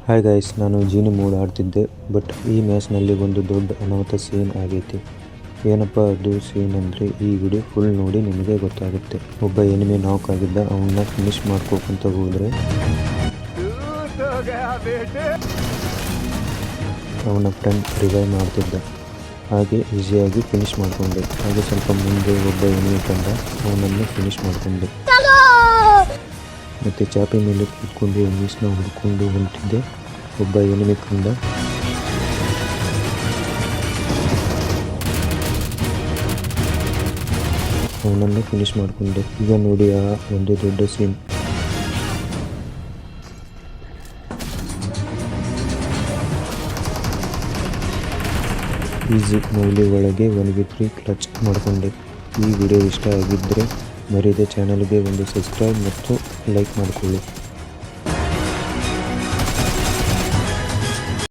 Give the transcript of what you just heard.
Hi guys, ನಾನು Jeeni mode ಆಡ್ತಿದ್ದೆ. But ಈ ಮ್ಯಾಚ್ನಲ್ಲಿ ಒಂದು ದೊಡ್ಡ ಅನಾಹುತ ಸೀನ್ ಆಗೈತಿ. ಏನಪ್ಪ ಅದು ಸೀನ್ ಅಂದರೆ ಈ ವಿಡಿಯೋ ಫುಲ್ ನೋಡಿ ನಿಮಗೆ ಗೊತ್ತಾಗುತ್ತೆ. ಒಬ್ಬ ಎನಿಮಿ ನಾಕ್ ಆಗಿದ್ದ, ಅವನ್ನ ಫಿನಿಶ್ ಮಾಡ್ಕೋಕಂತ ಹೋದರೆ ಅವನ ಫ್ರೆಂಡ್ ರಿವೈವ್ ಮಾಡ್ತಿದ್ದ. ಹಾಗೆ ಈಸಿಯಾಗಿ ಫಿನಿಶ್ ಮಾಡಿಕೊಂಡೆ. ಹಾಗೆ ಸ್ವಲ್ಪ ಮುಂದೆ ಒಬ್ಬ ಎನಿಮಿ ಕಂಡ, ಅವನನ್ನು ಫಿನಿಶ್ ಮಾಡಿಕೊಂಡೆ. ಮತ್ತು ಚಾಪೆ ಮೇಲೆ ಕೂತ್ಕೊಂಡು ಎನಿಮೀಸ್ನ ಹುಡ್ಕೊಂಡು ಹೊಂಟಿದ್ದೆ. ಒಬ್ಬ ಎನಿಮಿ ಕಂಡ, ಅವನನ್ನು ಫಿನಿಶ್ ಮಾಡಿಕೊಂಡೆ. ಈಗ ನೋಡಿ ಆ ಒಂದು ದೊಡ್ಡ ಸೀನ್. ಈಸಿ ಮೌಲಿ ಒಳಗೆ 1v3 ಕ್ಲಚ್ ಮಾಡಿಕೊಂಡೆ. ಈ ವಿಡಿಯೋ ಇಷ್ಟ ಆಗಿದ್ದರೆ ಮರೆಯದೆ ಚಾನಲ್ಗೆ ಒಂದು ಸಬ್ಸ್ಕ್ರೈಬ್ ಮತ್ತು ಲೈಕ್ ಮಾಡಿಕೊಳ್ಳಿ.